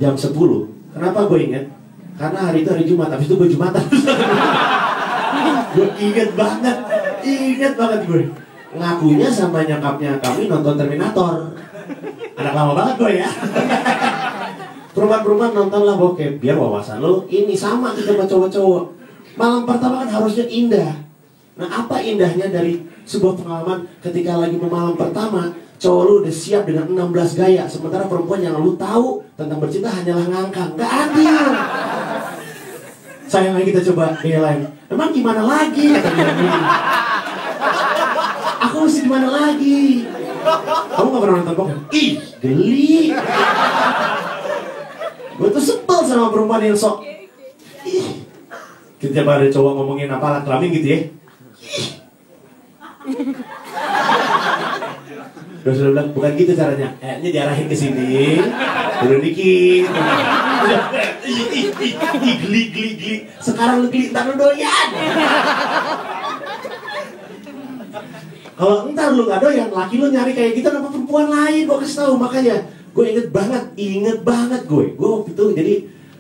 jam 10. Kenapa gue inget? Karena hari itu hari Jumat, habis itu gue Jumatan. Gue inget banget gue. Ngakunya sama nyokapnya kami nonton Terminator. Anak lama banget gue ya. Perempuan-perempuan nonton lah bokep, biar wawasan lo ini sama kita sama cowok-cowok. Malam pertama kan harusnya indah. Nah, apa indahnya dari sebuah pengalaman ketika lagi malam pertama, cowok lu udah siap dengan 16 gaya, sementara perempuan yang lu tahu tentang bercinta hanyalah ngangkang. Gak adil. Sayang lagi kita coba gaya lain. Emang gimana lagi? Kata dia. Aku mesti gimana lagi? Kamu gak pernah nonton bokep? Ih, geli. Gue tuh sebel sama perempuan yang sok. Ih. Kita ada cowok ngomongin apa alat kelamin gitu ya. Terus dia bilang, bukan gitu caranya. Kayaknya diarahin ke sini. Turun dikit. Geli. Sekarang lu geli, ntar lu doyan. Kalau ntar lu gak doyan, laki lu nyari kayak gitu sama perempuan lain. Gue kasih tahu, makanya gue inget banget gue waktu itu jadi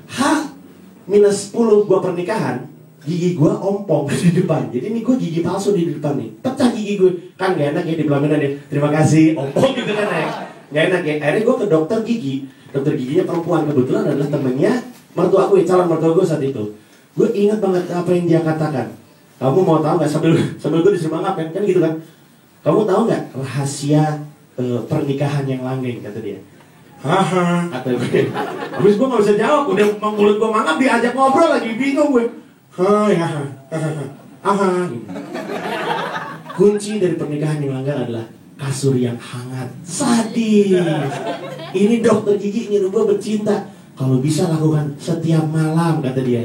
H-10 gue pernikahan, gigi gue ompong di depan. Jadi ini gue gigi palsu di depan nih, pecah gigi gue. Kan gak enak ya di pelaminan ya, terima kasih ompong gitu kan ya, gak enak ya. Akhirnya gue ke dokter gigi, dokter giginya perempuan, kebetulan adalah temennya mertua gue, calon mertua gue saat itu. Gue ingat banget apa yang dia katakan. Kamu mau tahu gak, sambil gue disuruh mangap kan gitu kan, kamu tahu gak rahasia pernikahan yang langgeng, kata dia. Haha, kata gue. Habis gue gak bisa jawab, udah mulut gue mangap, diajak ngobrol lagi, bingung gue. Kunci dari pernikahan yang langgeng adalah kasur yang hangat. Sadis. Ini dokter gigi nyuruh gue bercinta. Kalau bisa lakukan setiap malam, kata dia.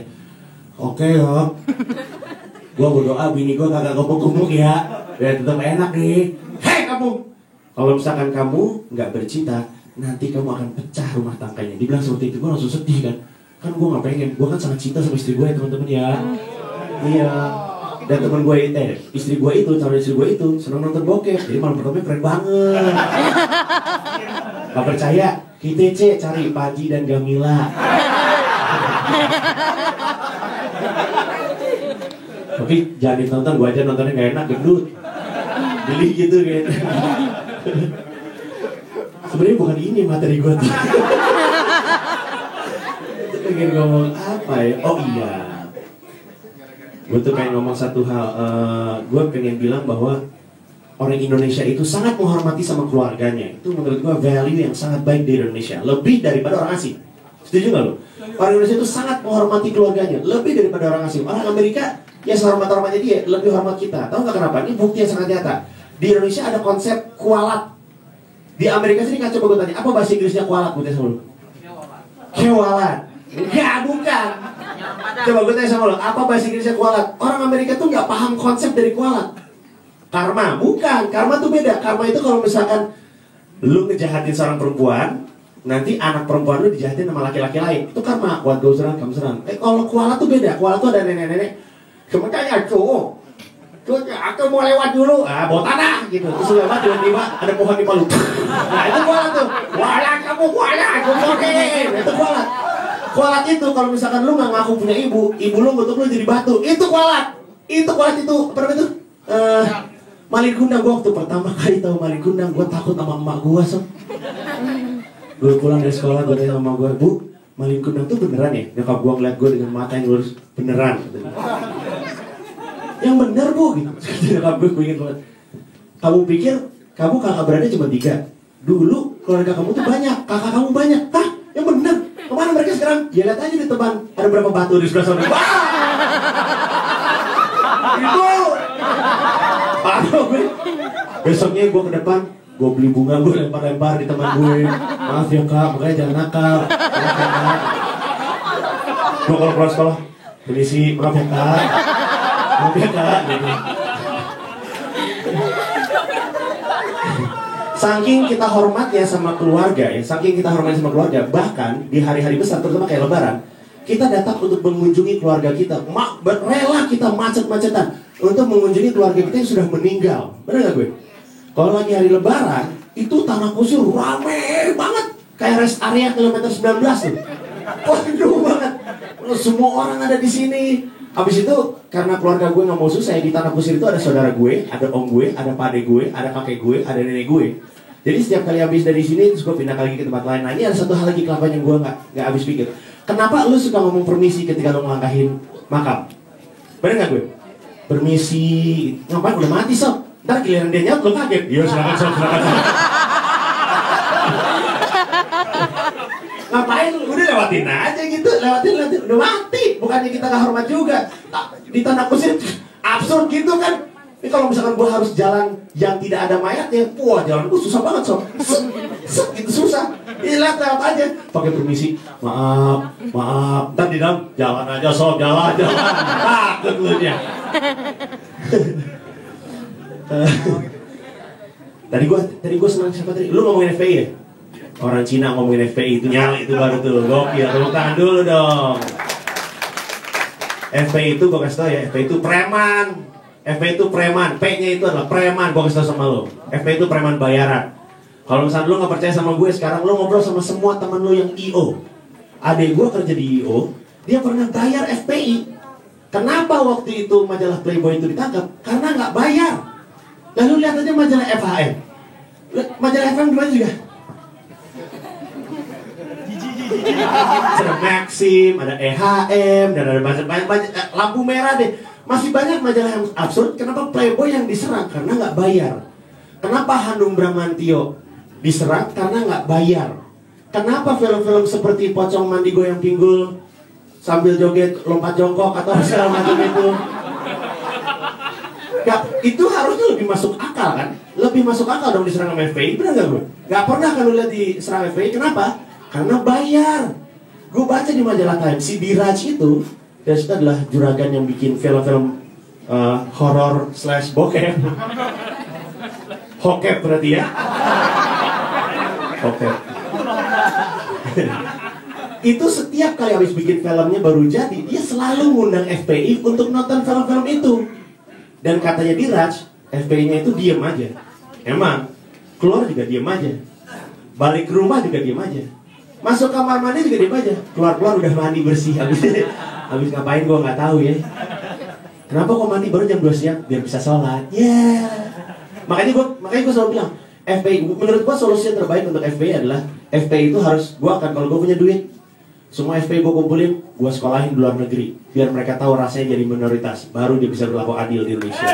Oke dok. Gue berdoa bini gue kagak gemuk-gemuk ya, biar tetap enak nih. Hei kamu, kalau misalkan kamu nggak bercinta, nanti kamu akan pecah rumah tangganya. Dibilang seperti itu, gue langsung sedih kan. Kan gue gak pengen, gue kan sangat cinta sama istri gue ya teman-teman ya. Iya. Dan teman gue istri gue itu, calon istri gue itu senang nonton bokep. Jadi malam pertama keren banget. Gak percaya? Kita cari Paji dan Gamila. Tapi jangan ditonton, gue aja nontonnya gak enak, gendut. Beli gitu gitu. Sebenarnya bukan ini materi gue tuh. Pengen ngomong apa ya? Oh iya, gue tuh pengen ngomong satu hal. Gue pengen bilang bahwa orang Indonesia itu sangat menghormati sama keluarganya. Itu menurut gue value yang sangat baik di Indonesia, lebih daripada orang asing. Setuju gak lo? Orang Indonesia itu sangat menghormati keluarganya, lebih daripada orang asing. Orang Amerika, ya sehormat-hormatnya dia, lebih hormat kita. Tahu gak kenapa? Ini bukti yang sangat nyata. Di Indonesia ada konsep kualat. Di Amerika sini kan, coba gue tanya, apa bahasa Inggrisnya kualat? Gue tanya sama lo. Kewalat. Enggak, bukan. Coba gue tanya sama lo, apa bahasa Inggrisnya kualat? Orang Amerika tuh gak paham konsep dari kualat. Karma, bukan. Karma tuh beda. Karma itu kalau misalkan lu ngejahatin seorang perempuan, nanti anak perempuan lu dijahatin sama laki-laki lain. Itu karma, what goes around comes around. Kalau kualat tuh beda. Kualat tuh ada nenek-nenek. Sementara tuh aku mau lewat dulu, bawa tanah gitu. Terus lewat tiba-tiba ada pohon di Palu. Nah itu kualat tuh. Kualat kamu kualat, aku modein. Itu kualat. Kualat itu kalau misalkan lu nggak ngaku punya ibu lu ngutuk lu jadi batu. Itu kualat. Itu kualat itu apa namanya itu? Malin Kundang. Gue waktu pertama kali tahu Malin Kundang, gue takut sama emak gue sob. Gue pulang dari sekolah, gue tanya sama gue, Bu, Malin Kundang tuh beneran ya? Nyokap gue ngeliat gue dengan mata yang lurus, beneran. Yang bener Bu, gitu. Nyokap gue inget banget. Kamu pikir kamu kakak beradik cuma 3? Dulu keluarga kamu tuh banyak, kakak kamu banyak. Hah? Yang bener? Kemana mereka sekarang? Ya lihat aja di teman, ada berapa batu di sebelah sana. Itu aduh gue. Besoknya gue ke depan, gue beli bunga, gue lempar-lempar di teman gue. Maaf ya kak, makanya jangan nakal. Gue kalau pulang sekolah, permisi, maaf ya kak. Maaf ya kak gitu. Saking kita hormatnya sama keluarga ya, saking kita hormatnya sama keluarga, bahkan di hari-hari besar, terutama kayak lebaran, kita datang untuk mengunjungi keluarga kita. Rela kita macet-macetan untuk mengunjungi keluarga kita yang sudah meninggal. Bener gak gue? Kalau lagi hari lebaran, itu tanah kusir rame banget. Kayak rest area kilometer 19 tuh. Waduh banget. Semua orang ada di sini. Habis itu karena keluarga gue nggak mau susah, di Tanah Kusir itu ada saudara gue, ada om gue, ada pade gue, ada kakek gue, ada nenek gue. Jadi setiap kali habis dari sini terus gue pindah lagi ke tempat lain. Nah ini ada satu hal lagi kelakuan yang gue nggak habis pikir. Kenapa lu suka ngomong permisi ketika lu ngelangkahin makam? Bener nggak gue? Permisi, ngapain udah mati sob? Ntar giliran dia nyaut lu kaget. Iya silakan sob, silakan sob. Ngapain? Udah lewatin aja gitu, lewatin, udah mati. Bukannya kita gak hormat juga. Di Tanah Kusir absurd gitu kan. Ini kalau misalkan gue harus jalan yang tidak ada mayatnya, wah jalan gue susah banget sob. Gitu susah. Ini lewat aja. Pakai permisi, maaf. Ntar di dalam jalan aja sob, jalan. Takut lu nya. Tadi gue senang siapa tadi? Lu ngomongin FPI ya? Orang Cina ngomongin FPI itu nyala, itu baru tuh gokil. Tepuk tangan dulu dong. FPI itu gue kasih tau ya, FPI itu preman. FPI itu preman, P-nya itu adalah preman. Gue kasih tau sama lo, FPI itu preman bayaran. Kalau misalnya lo gak percaya sama gue, sekarang lo ngobrol sama semua temen lo yang IO. Adek gue kerja di IO, dia pernah bayar FPI. Kenapa waktu itu majalah Playboy itu ditangkap? Karena gak bayar. Lalu lihat aja majalah FHM. Majalah FHM gimana juga? Ada Maxim, ada EHM, dan ada banyak lampu merah deh. Masih banyak majalah yang absurd. Kenapa Playboy yang diserang? Karena nggak bayar. Kenapa Hanung Bramantio diserang? Karena nggak bayar. Kenapa film-film seperti Pocong Mandi Goyang Pinggul sambil joget lompat jongkok atau segala macam itu? Gak, itu harusnya lebih masuk akal kan? Lebih masuk akal dong diserang sama FPI. Bener nggak gue? Gak pernah kan lu lihat diserang FPI. Kenapa? Karena bayar. Gue baca di majalah Time, si Diraj itu, dia itu adalah juragan yang bikin film-film horor / bokep. Hokep berarti ya. Hokep. Itu setiap kali habis bikin filmnya baru jadi, dia selalu ngundang FPI untuk nonton film-film itu. Dan katanya Diraj, FPI-nya itu diem aja. Emang, keluar juga diem aja. Balik ke rumah juga diem aja. Masuk kamar mandi juga diem aja. Keluar-keluar udah mandi bersih. Habis ngapain gue nggak tahu ya. Kenapa kok mandi baru jam 2 siang? Biar bisa sholat. Ya. Makanya gue selalu bilang, FPI, menurut gue solusi yang terbaik untuk FPI adalah FPI itu harus, kalau gue punya duit, semua FPI gue kumpulin, gue sekolahin di luar negeri, biar mereka tahu rasanya jadi minoritas, baru dia bisa berlaku adil di Indonesia.